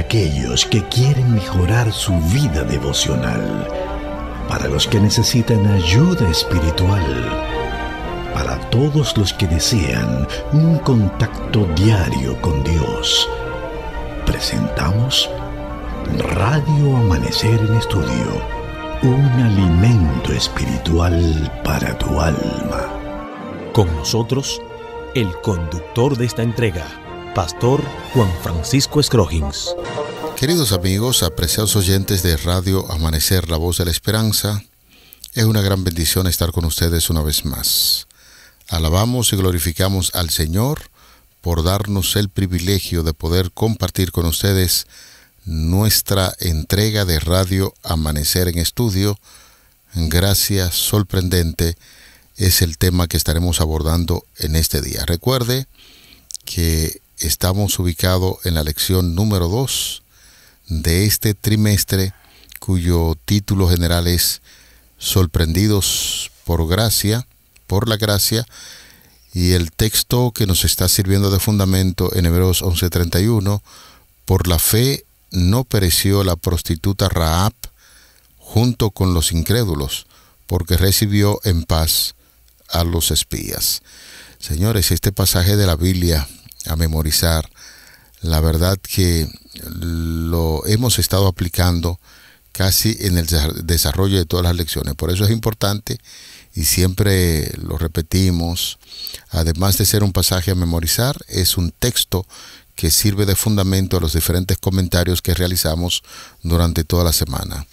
aquellos que quieren mejorar su vida devocional, para los que necesitan ayuda espiritual, para todos los que desean un contacto diario con Dios. Presentamos Radio Amanecer en Estudio, un alimento espiritual para tu alma. Con nosotros, el conductor de esta entrega, Pastor Juan Francisco Scroggins. Queridos amigos, apreciados oyentes de Radio Amanecer, la voz de la esperanza, es una gran bendición estar con ustedes una vez más. Alabamos y glorificamos al Señor por darnos el privilegio de poder compartir con ustedes nuestra entrega de Radio Amanecer en Estudio. Gracia sorprendente es el tema que estaremos abordando en este día. Recuerde que estamos ubicados en la lección número 2 de este trimestre, cuyo título general es Sorprendidos por gracia, por la gracia, y el texto que nos está sirviendo de fundamento en Hebreos 11:31, por la fe no pereció la prostituta Rahab junto con los incrédulos, porque recibió en paz a los espías. Señores, este pasaje de la Biblia a memorizar, la verdad que lo hemos estado aplicando casi en el desarrollo de todas las lecciones. Por eso es importante y siempre lo repetimos. Además de ser un pasaje a memorizar, es un texto que sirve de fundamento a los diferentes comentarios que realizamos durante toda la semana.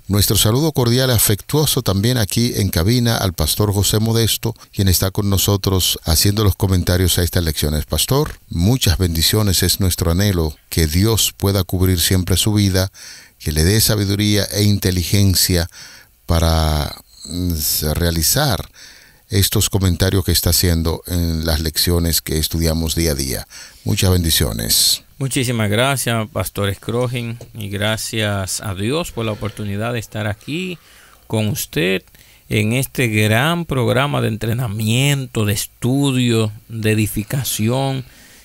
Nuestro saludo cordial y afectuoso también aquí en cabina al Pastor José Modesto, quien está con nosotros haciendo los comentarios a estas lecciones. Pastor, muchas bendiciones, es nuestro anhelo que Dios pueda cubrir siempre su vida, que le dé sabiduría e inteligencia para realizar estos comentarios que está haciendo en las lecciones que estudiamos día a día. Muchas bendiciones. Muchísimas gracias, Pastor Scroggins, y gracias a Dios por la oportunidad de estar aquí con usted en este gran programa de entrenamiento, de estudio, de edificación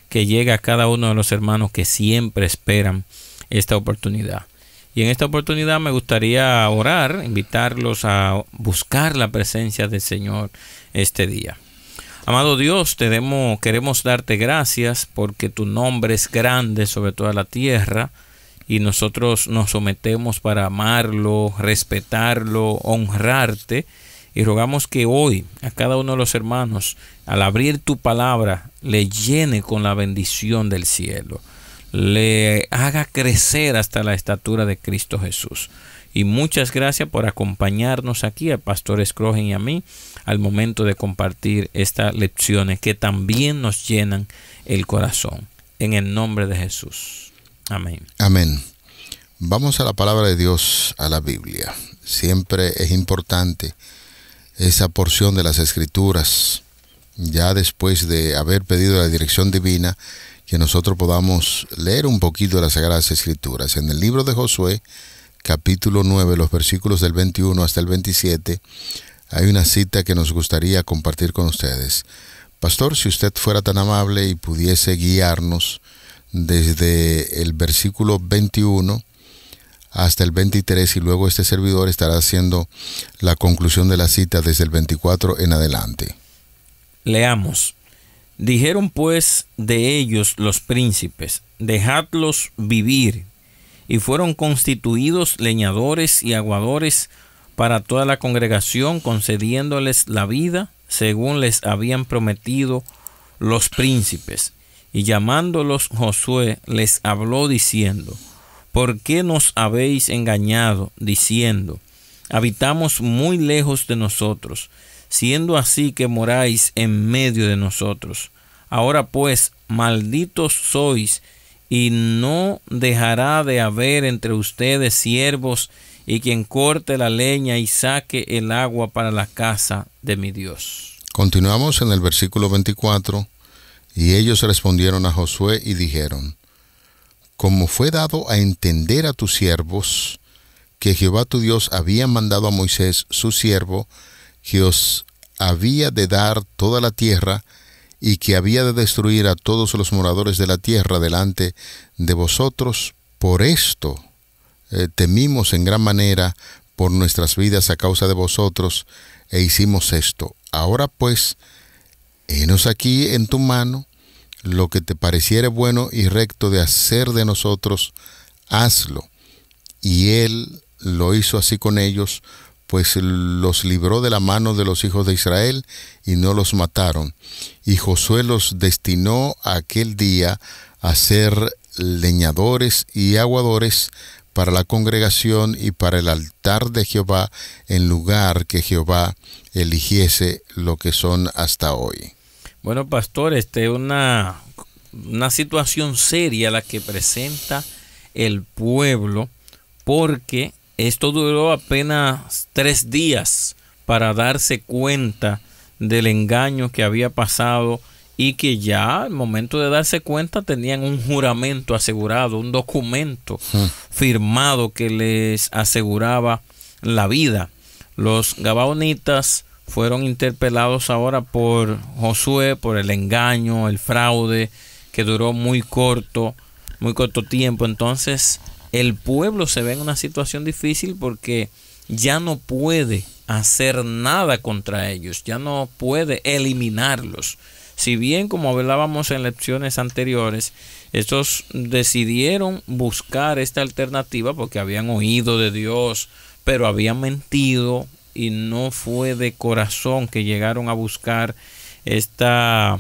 que llega a cada uno de los hermanos que siempre esperan esta oportunidad. Y en esta oportunidad me gustaría orar, invitarlos a buscar la presencia del Señor este día. Amado Dios, queremos darte gracias porque tu nombre es grande sobre toda la tierra y nosotros nos sometemos para amarlo, respetarlo, honrarte, y rogamos que hoy a cada uno de los hermanos, al abrir tu palabra, le llene con la bendición del cielo, le haga crecer hasta la estatura de Cristo Jesús. Y muchas gracias por acompañarnos aquí, al Pastor Scroggins y a mí, al momento de compartir estas lecciones que también nos llenan el corazón. En el nombre de Jesús. Amén. Amén. Vamos a la palabra de Dios, a la Biblia. Siempre es importante esa porción de las Escrituras, ya después de haber pedido la dirección divina, que nosotros podamos leer un poquito de las Sagradas Escrituras. En el libro de Josué, capítulo 9, los versículos del 21 hasta el 27, hay una cita que nos gustaría compartir con ustedes. Pastor, si usted fuera tan amable y pudiese guiarnos desde el versículo 21 hasta el 23, y luego este servidor estará haciendo la conclusión de la cita desde el 24 en adelante. Leamos. Dijeron pues de ellos los príncipes, dejadlos vivir, y fueron constituidos leñadores y aguadores para toda la congregación, concediéndoles la vida según les habían prometido los príncipes. Y llamándolos Josué les habló diciendo: ¿por qué nos habéis engañado, diciendo: habitamos muy lejos de nosotros, siendo así que moráis en medio de nosotros? Ahora pues, malditos sois, y no dejará de haber entre ustedes siervos, y quien corte la leña y saque el agua para la casa de mi Dios. Continuamos en el versículo 24. Y ellos respondieron a Josué y dijeron: como fue dado a entender a tus siervos que Jehová tu Dios había mandado a Moisés su siervo, que os había de dar toda la tierra, y que había de destruir a todos los moradores de la tierra delante de vosotros, por esto temimos en gran manera por nuestras vidas a causa de vosotros, e hicimos esto. Ahora pues, henos aquí en tu mano, lo que te pareciere bueno y recto de hacer de nosotros, hazlo. Y él lo hizo así con ellos, pues los libró de la mano de los hijos de Israel y no los mataron. Y Josué los destinó a aquel día a ser leñadores y aguadores para la congregación y para el altar de Jehová, en lugar que Jehová eligiese, lo que son hasta hoy. Bueno, pastor, una situación seria la que presenta el pueblo, porque esto duró apenas 3 días para darse cuenta del engaño que había pasado, y que ya al momento de darse cuenta tenían un juramento asegurado, un documento firmado que les aseguraba la vida. Los gabaonitas fueron interpelados ahora por Josué por el engaño, el fraude, que duró muy corto tiempo. Entonces el pueblo se ve en una situación difícil porque ya no puede hacer nada contra ellos, ya no puede eliminarlos. Si bien, como hablábamos en lecciones anteriores, estos decidieron buscar esta alternativa porque habían oído de Dios, pero habían mentido, y no fue de corazón que llegaron a buscar esta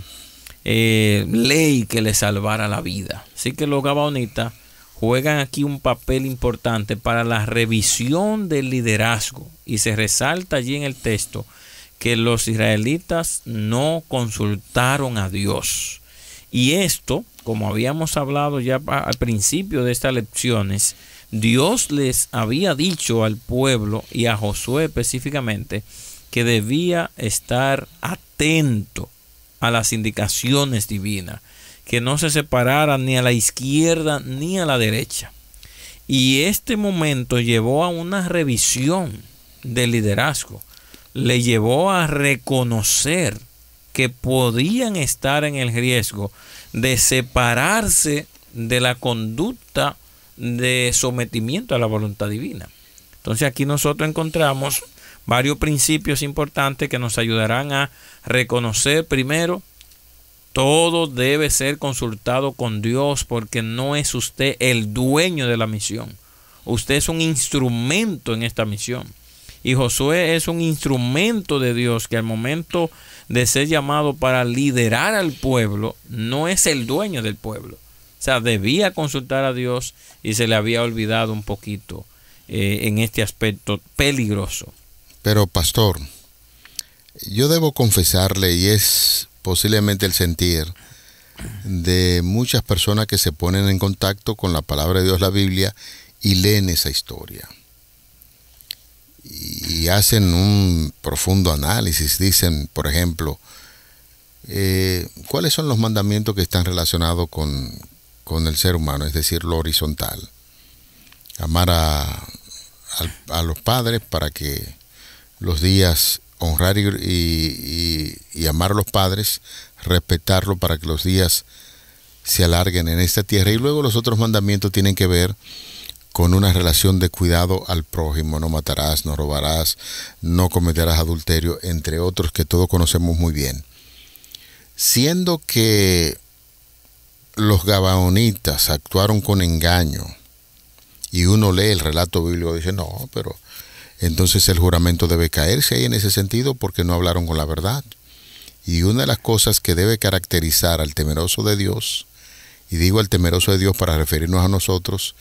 ley que les salvara la vida. Así que los gabaonitas juegan aquí un papel importante para la revisión del liderazgo, y se resalta allí en el texto que los israelitas no consultaron a Dios. Y esto, como habíamos hablado ya al principio de estas lecciones, Dios les había dicho al pueblo y a Josué específicamente que debía estar atento a las indicaciones divinas, que no se separara ni a la izquierda ni a la derecha. Y este momento llevó a una revisión del liderazgo. Le llevó a reconocer que podían estar en el riesgo de separarse de la conducta de sometimiento a la voluntad divina. Entonces aquí nosotros encontramos varios principios importantes que nos ayudarán a reconocer. Primero, todo debe ser consultado con Dios, porque no es usted el dueño de la misión. Usted es un instrumento en esta misión. Y Josué es un instrumento de Dios que al momento de ser llamado para liderar al pueblo, no es el dueño del pueblo. O sea, debía consultar a Dios y se le había olvidado un poquito en este aspecto peligroso. Pero pastor, yo debo confesarle, y es posiblemente el sentir de muchas personas que se ponen en contacto con la palabra de Dios, la Biblia, y leen esa historia. Y hacen un profundo análisis. Dicen, por ejemplo, ¿cuáles son los mandamientos que están relacionados con el ser humano? Es decir, lo horizontal. Amar a los padres para que los días, honrar y amar a los padres, respetarlo para que los días se alarguen en esta tierra. Y luego los otros mandamientos tienen que ver con una relación de cuidado al prójimo: no matarás, no robarás, no cometerás adulterio, entre otros que todos conocemos muy bien. Siendo que los gabaonitas actuaron con engaño, y uno lee el relato bíblico y dice, no, pero entonces el juramento debe caerse ahí en ese sentido, porque no hablaron con la verdad. Y una de las cosas que debe caracterizar al temeroso de Dios, y digo al temeroso de Dios para referirnos a nosotros,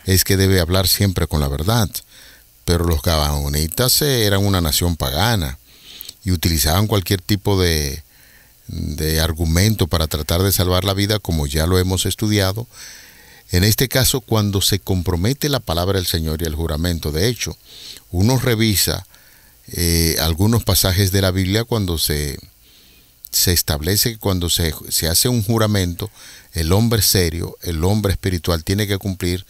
es que debe hablar siempre con la verdad. Pero los gabaonitas eran una nación pagana y utilizaban cualquier tipo de argumento para tratar de salvar la vida, como ya lo hemos estudiado. En este caso, cuando se compromete la palabra del Señor y el juramento, de hecho, uno revisa algunos pasajes de la Biblia cuando se establece que cuando se hace un juramento, el hombre serio, el hombre espiritual, tiene que cumplir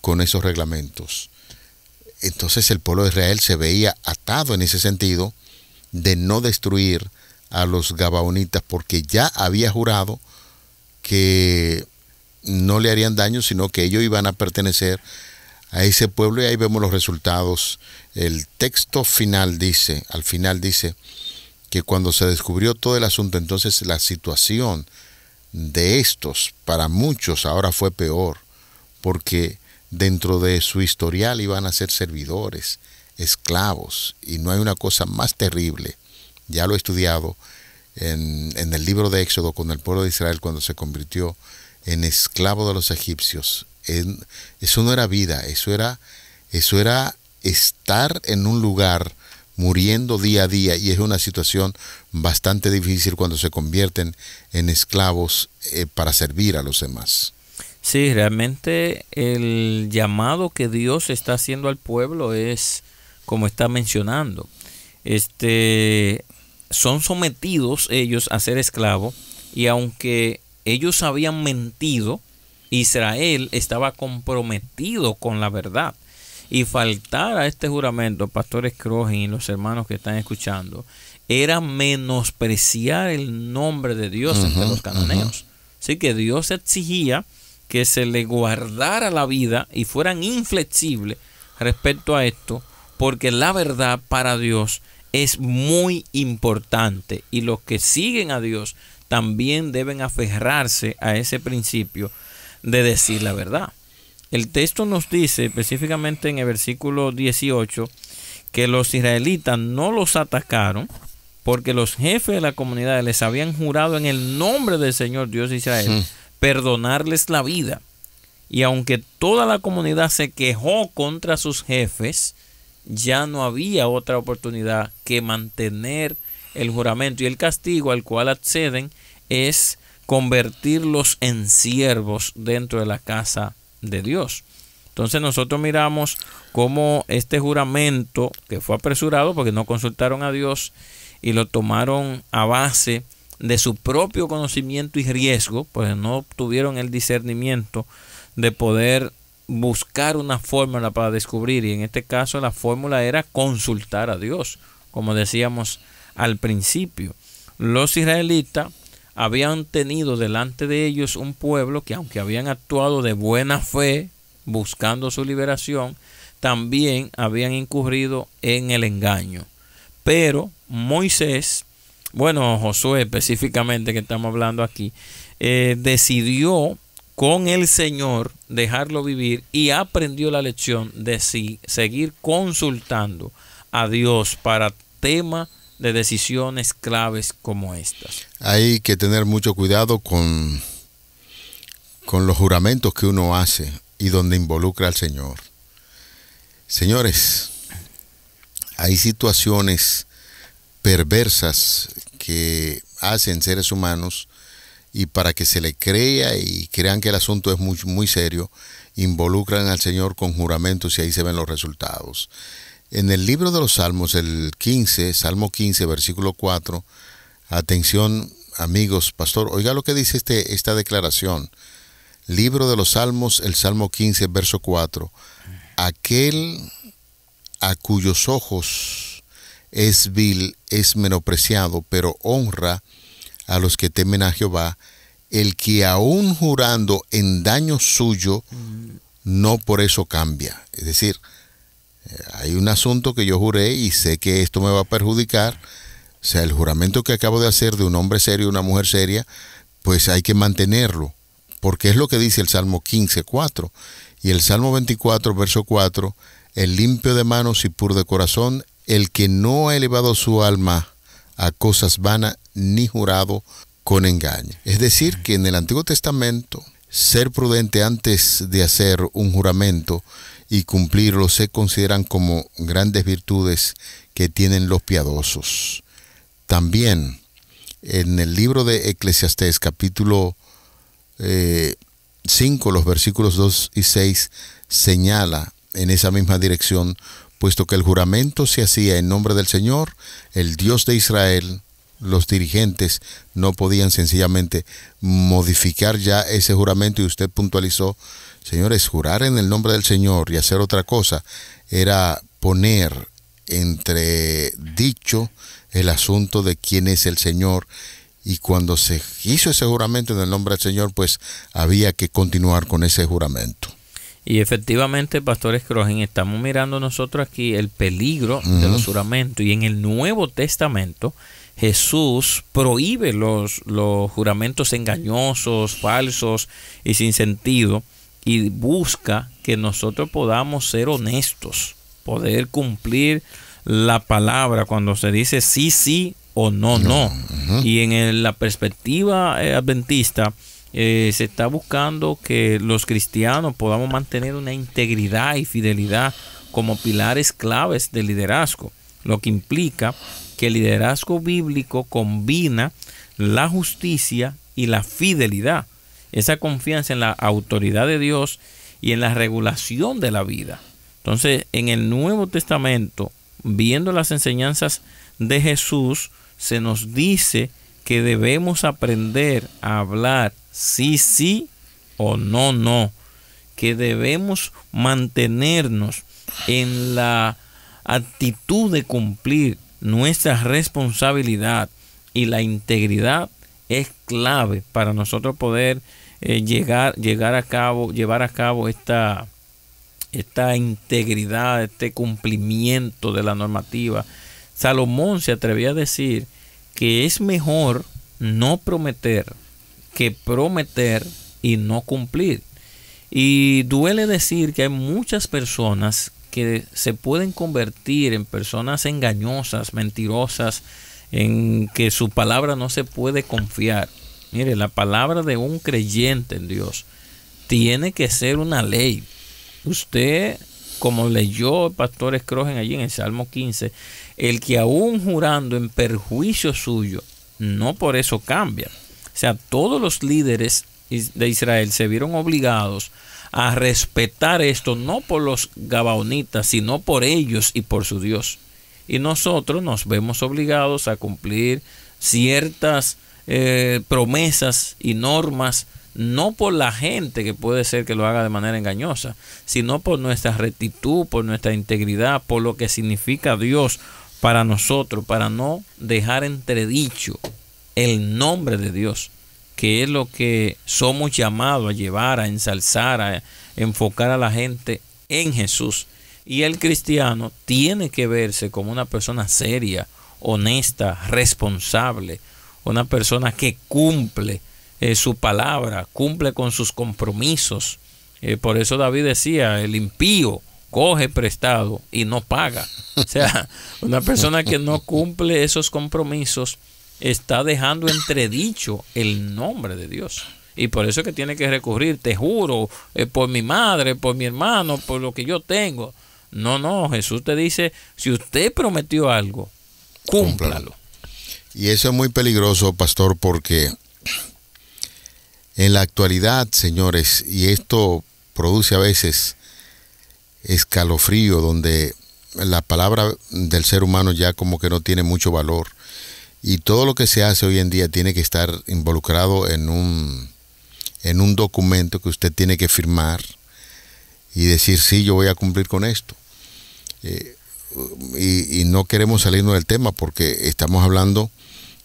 con esos reglamentos. Entonces el pueblo de Israel se veía atado en ese sentido de no destruir a los gabaonitas, porque ya había jurado que no le harían daño, sino que ellos iban a pertenecer a ese pueblo, y ahí vemos los resultados. El texto final dice, al final dice, que cuando se descubrió todo el asunto, entonces la situación de estos, para muchos ahora fue peor, porque dentro de su historial iban a ser servidores, esclavos, y no hay una cosa más terrible. Ya lo he estudiado en el libro de Éxodo, con el pueblo de Israel cuando se convirtió en esclavo de los egipcios. Eso no era vida, eso era estar en un lugar muriendo día a día, y es una situación bastante difícil cuando se convierten en esclavos para servir a los demás. Sí, realmente el llamado que Dios está haciendo al pueblo es, como está mencionando, son sometidos ellos a ser esclavos, y aunque ellos habían mentido, Israel estaba comprometido con la verdad. Y faltar a este juramento, Pastor Scroggin y los hermanos que están escuchando, era menospreciar el nombre de Dios entre los cananeos. Así que Dios exigía que se le guardara la vida y fueran inflexibles respecto a esto, porque la verdad para Dios es muy importante, y los que siguen a Dios también deben aferrarse a ese principio de decir la verdad. El texto nos dice específicamente en el versículo 18 que los israelitas no los atacaron porque los jefes de la comunidad les habían jurado en el nombre del Señor Dios de Israel perdonarles la vida. Y aunque toda la comunidad se quejó contra sus jefes, ya no había otra oportunidad que mantener el juramento, y el castigo al cual acceden es convertirlos en siervos dentro de la casa de Dios. Entonces nosotros miramos cómo este juramento, que fue apresurado porque no consultaron a Dios y lo tomaron a base de su propio conocimiento y riesgo, pues no tuvieron el discernimiento de poder buscar una fórmula para descubrir, y en este caso la fórmula era consultar a Dios, como decíamos al principio. Los israelitas habían tenido delante de ellos un pueblo que, aunque habían actuado de buena fe buscando su liberación, también habían incurrido en el engaño. Pero Moisés, Josué específicamente que estamos hablando aquí, decidió con el Señor dejarlo vivir, y aprendió la lección de seguir consultando a Dios para temas de decisiones claves como estas. Hay que tener mucho cuidado con los juramentos que uno hace y donde involucra al Señor. Señores, hay situaciones perversas que hacen seres humanos, y para que se le crea y crean que el asunto es muy, muy serio, involucran al Señor con juramentos, y ahí se ven los resultados. En el libro de los Salmos, el 15, Salmo 15, versículo 4, atención amigos, pastor, oiga lo que dice esta declaración. Libro de los Salmos, el Salmo 15, verso 4. Aquel a cuyos ojos es vil, es menospreciado, pero honra a los que temen a Jehová, el que aún jurando en daño suyo, no por eso cambia. Es decir, hay un asunto que yo juré y sé que esto me va a perjudicar. O sea, el juramento que acabo de hacer de un hombre serio y una mujer seria, pues hay que mantenerlo, porque es lo que dice el Salmo 15, 4. Y el Salmo 24, verso 4, el limpio de manos y puro de corazón, el que no ha elevado su alma a cosas vanas, ni jurado con engaño. Es decir, que en el Antiguo Testamento, ser prudente antes de hacer un juramento y cumplirlo se consideran como grandes virtudes que tienen los piadosos. También en el libro de Eclesiastés, capítulo 5, los versículos 2 y 6, señala en esa misma dirección, puesto que el juramento se hacía en nombre del Señor, el Dios de Israel, los dirigentes no podían sencillamente modificar ya ese juramento, y usted puntualizó, señores, jurar en el nombre del Señor y hacer otra cosa era poner entre dicho el asunto de quién es el Señor y cuando se hizo ese juramento en el nombre del Señor, pues había que continuar con ese juramento. Y efectivamente, Pastor Scroggin, estamos mirando nosotros aquí el peligro de los juramentos. Y en el Nuevo Testamento, Jesús prohíbe los juramentos engañosos, falsos y sin sentido, y busca que nosotros podamos ser honestos, poder cumplir la palabra cuando se dice sí, sí o no, no. Y en la perspectiva adventista, se está buscando que los cristianos podamos mantener una integridad y fidelidad como pilares claves del liderazgo, lo que implica que el liderazgo bíblico combina la justicia y la fidelidad, esa confianza en la autoridad de Dios y en la regulación de la vida. Entonces, en el Nuevo Testamento, viendo las enseñanzas de Jesús, se nos dice que debemos aprender a hablar sí, sí o no, no, que debemos mantenernos en la actitud de cumplir nuestra responsabilidad, y la integridad es clave para nosotros poder llevar a cabo esta integridad, este cumplimiento de la normativa. Salomón se atrevía a decir que es mejor no prometer que prometer y no cumplir. Y duele decir que hay muchas personas que se pueden convertir en personas engañosas, mentirosas, en que su palabra no se puede confiar. Mire, la palabra de un creyente en Dios tiene que ser una ley. Usted, como leyó el Pastor Scroggin allí en el Salmo 15, el que aún jurando en perjuicio suyo, no por eso cambia. O sea, todos los líderes de Israel se vieron obligados a respetar esto, no por los gabaonitas, sino por ellos y por su Dios. Y nosotros nos vemos obligados a cumplir ciertas promesas y normas, no por la gente, que puede ser que lo haga de manera engañosa, sino por nuestra rectitud, por nuestra integridad, por lo que significa Dios para nosotros, para no dejar entredicho el nombre de Dios, que es lo que somos llamados a llevar, a ensalzar, a enfocar a la gente en Jesús. Y el cristiano tiene que verse como una persona seria, honesta, responsable, una persona que cumple su palabra, cumple con sus compromisos. Por eso David decía, el impío coge prestado y no paga. O sea, una persona que no cumple esos compromisos está dejando entredicho el nombre de Dios. Y por eso es que tiene que recurrir, te juro, por mi madre, por mi hermano, por lo que yo tengo. No, Jesús te dice, si usted prometió algo, cúmplalo. Y eso es muy peligroso, pastor, porque en la actualidad, señores, y esto produce a veces escalofrío, donde la palabra del ser humano ya como que no tiene mucho valor. Y todo lo que se hace hoy en día tiene que estar involucrado en un documento que usted tiene que firmar y decir, sí, yo voy a cumplir con esto. Y no queremos salirnos del tema porque estamos hablando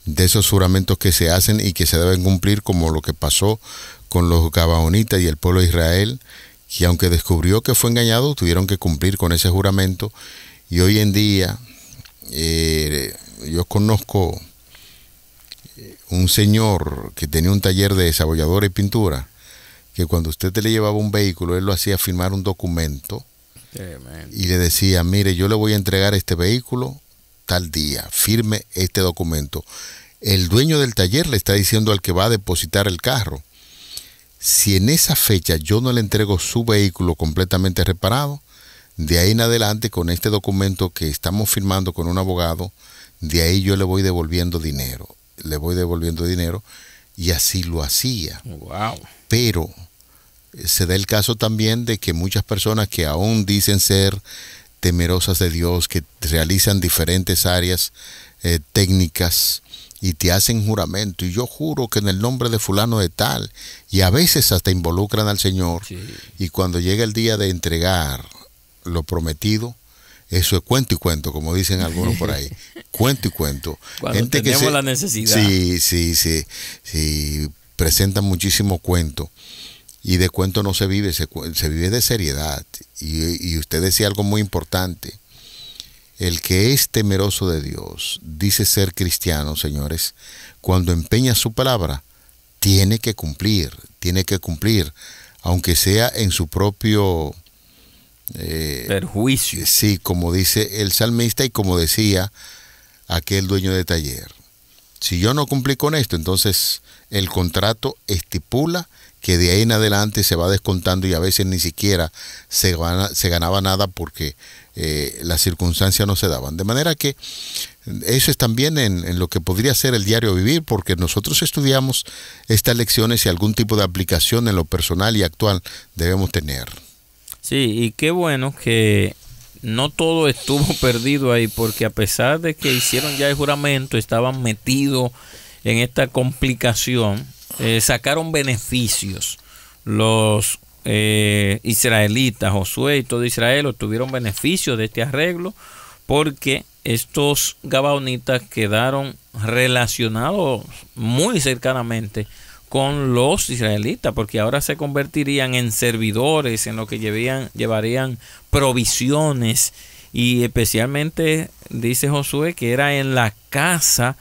de esos juramentos que se hacen y que se deben cumplir, como lo que pasó con los gabaonitas y el pueblo de Israel, que aunque descubrió que fue engañado, tuvieron que cumplir con ese juramento. Y hoy en día yo conozco un señor que tenía un taller de desabolladora y pintura, que cuando usted le llevaba un vehículo, él lo hacía firmar un documento y le decía, mire, yo le voy a entregar este vehículo tal día, firme este documento. El dueño del taller le está diciendo al que va a depositar el carro, si en esa fecha yo no le entrego su vehículo completamente reparado, de ahí en adelante, con este documento que estamos firmando con un abogado, de ahí yo le voy devolviendo dinero. Y así lo hacía. Wow. Pero se da el caso también de que muchas personas que aún dicen ser temerosas de Dios, que realizan diferentes áreas técnicas y te hacen juramento, y yo juro que en el nombre de fulano de tal, y a veces hasta involucran al Señor, sí. Y cuando llega el día de entregar lo prometido, eso es cuento y cuento, como dicen algunos por ahí. Cuento y cuento. Cuando gente tenemos la necesidad. Sí, presentan muchísimo cuento. Y de cuento no se vive, se vive de seriedad. Y usted decía algo muy importante. El que es temeroso de Dios, dice ser cristiano, señores, cuando empeña su palabra, tiene que cumplir, aunque sea en su propio perjuicio. Sí, como dice el salmista y como decía aquel dueño de taller. Si yo no cumplí con esto, entonces el contrato estipula que de ahí en adelante se va descontando y a veces ni siquiera se ganaba nada porque las circunstancias no se daban. De manera que eso es también en lo que podría ser el diario vivir, porque nosotros estudiamos estas lecciones y algún tipo de aplicación en lo personal y actual debemos tener. Sí, y qué bueno que no todo estuvo perdido ahí, porque a pesar de que hicieron ya el juramento, estaban metidos en esta complicación, sacaron beneficios. Los israelitas, Josué y todo Israel obtuvieron beneficios de este arreglo, porque estos gabaonitas quedaron relacionados muy cercanamente con los israelitas, porque ahora se convertirían en servidores, en lo que llevarían provisiones, y especialmente dice Josué que era en la casa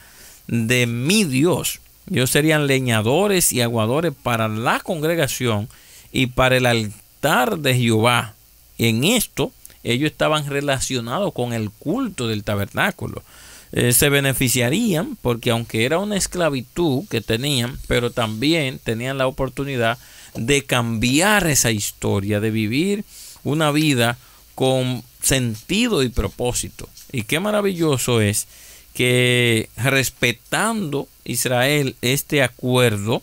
de mi Dios. Ellos serían leñadores y aguadores para la congregación y para el altar de Jehová. En esto ellos estaban relacionados con el culto del tabernáculo. Se beneficiarían porque aunque era una esclavitud que tenían, pero también tenían la oportunidad de cambiar esa historia, de vivir una vida con sentido y propósito. Y qué maravilloso es que, respetando Israel este acuerdo,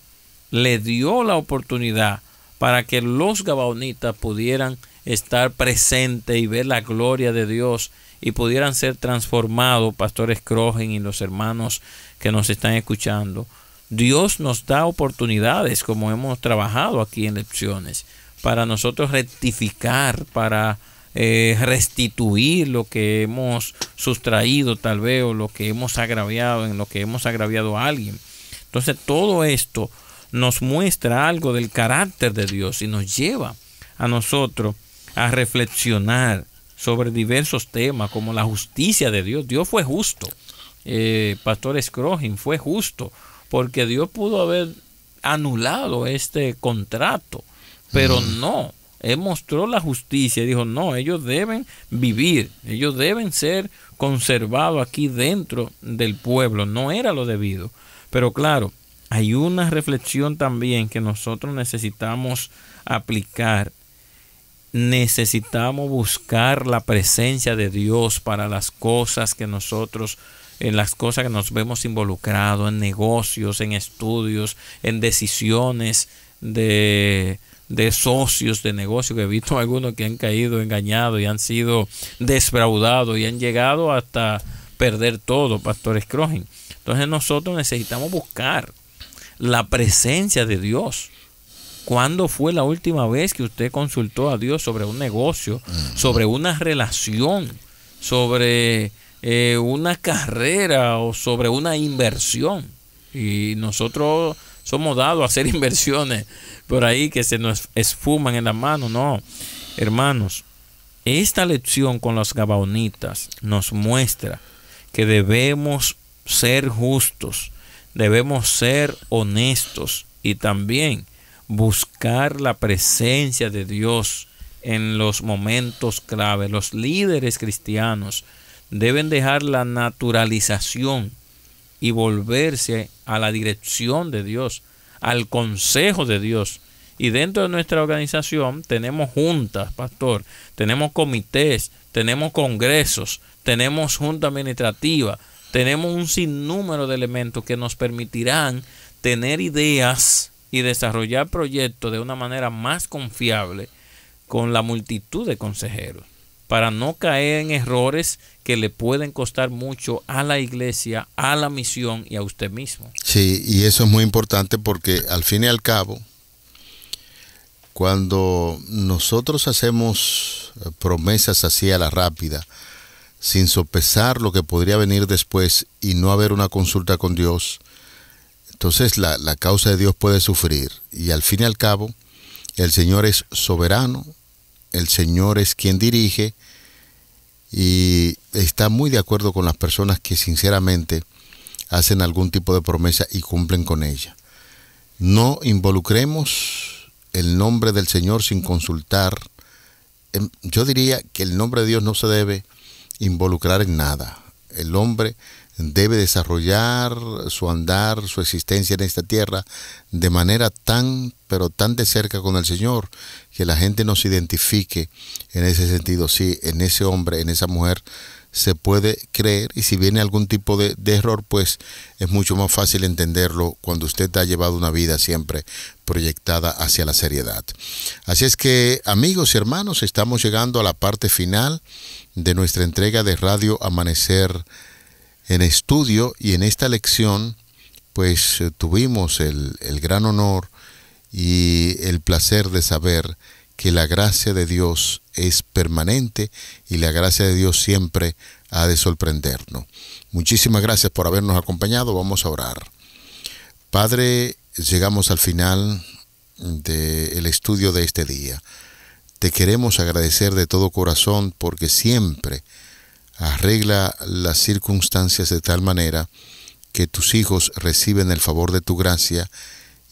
le dio la oportunidad para que los gabaonitas pudieran estar presentes y ver la gloria de Dios y pudieran ser transformados, Pastor Scrogen y los hermanos que nos están escuchando. Dios nos da oportunidades, como hemos trabajado aquí en lecciones, para nosotros rectificar, para restituir lo que hemos sustraído tal vez, o lo que hemos agraviado, en lo que hemos agraviado a alguien. Entonces todo esto nos muestra algo del carácter de Dios y nos lleva a nosotros a reflexionar sobre diversos temas como la justicia de Dios. Dios fue justo. Pastor Scrogen fue justo, porque Dios pudo haber anulado este contrato, pero no. Él mostró la justicia y dijo, no, ellos deben vivir, ellos deben ser conservados aquí dentro del pueblo. No era lo debido. Pero claro, hay una reflexión también que nosotros necesitamos aplicar. Necesitamos buscar la presencia de Dios para las cosas que nosotros, en las cosas que nos vemos involucrados, en negocios, en estudios, en decisiones de socios de negocio, que he visto algunos que han caído engañados y han sido defraudados y han llegado hasta perder todo, Pastor Scrogen. Entonces nosotros necesitamos buscar la presencia de Dios. ¿Cuándo fue la última vez que usted consultó a Dios sobre un negocio, sobre una relación, sobre una carrera o sobre una inversión? Y nosotros somos dados a hacer inversiones por ahí que se nos esfuman en la mano. No, hermanos, esta lección con los gabaonitas nos muestra que debemos ser justos, debemos ser honestos y también buscar la presencia de Dios en los momentos clave. Los líderes cristianos deben dejar la naturalización y volverse a la dirección de Dios, al consejo de Dios. Y dentro de nuestra organización tenemos juntas, pastor, tenemos comités, tenemos congresos, tenemos junta administrativa, tenemos un sinnúmero de elementos que nos permitirán tener ideas y desarrollar proyectos de una manera más confiable con la multitud de consejeros, para no caer en errores que le pueden costar mucho a la iglesia, a la misión y a usted mismo. Sí, y eso es muy importante porque al fin y al cabo, cuando nosotros hacemos promesas así a la rápida, sin sopesar lo que podría venir después y no haber una consulta con Dios, entonces la causa de Dios puede sufrir. Y al fin y al cabo, el Señor es soberano, el Señor es quien dirige, y está muy de acuerdo con las personas que sinceramente hacen algún tipo de promesa y cumplen con ella. No involucremos el nombre del Señor sin consultar. Yo diría que el nombre de Dios no se debe involucrar en nada. El hombre debe desarrollar su andar, su existencia en esta tierra de manera pero tan de cerca con el Señor, que la gente nos identifique en ese sentido. Sí, en ese hombre, en esa mujer se puede creer, y si viene algún tipo de error, pues es mucho más fácil entenderlo cuando usted ha llevado una vida siempre proyectada hacia la seriedad. Así es que, amigos y hermanos, estamos llegando a la parte final de nuestra entrega de Radio Amanecer en Estudio, y en esta lección pues tuvimos el gran honor y el placer de saber que la gracia de Dios es permanente y la gracia de Dios siempre ha de sorprendernos. Muchísimas gracias por habernos acompañado. Vamos a orar. Padre, llegamos al final del estudio de este día. Te queremos agradecer de todo corazón porque siempre arregla las circunstancias de tal manera que tus hijos reciben el favor de tu gracia,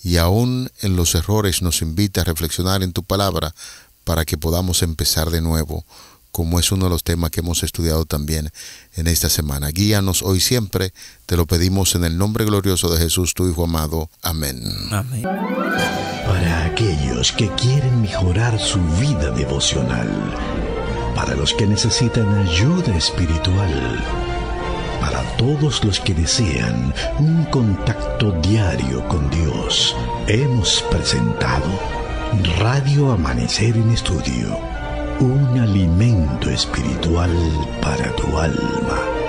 y aún en los errores nos invita a reflexionar en tu palabra para que podamos empezar de nuevo, como es uno de los temas que hemos estudiado también en esta semana. Guíanos hoy siempre, te lo pedimos en el nombre glorioso de Jesús, tu Hijo amado. Amén. Amén. Para aquellos que quieren mejorar su vida devocional, para los que necesitan ayuda espiritual, para todos los que desean un contacto diario con Dios, hemos presentado Radio Amanecer en Estudio, un alimento espiritual para tu alma.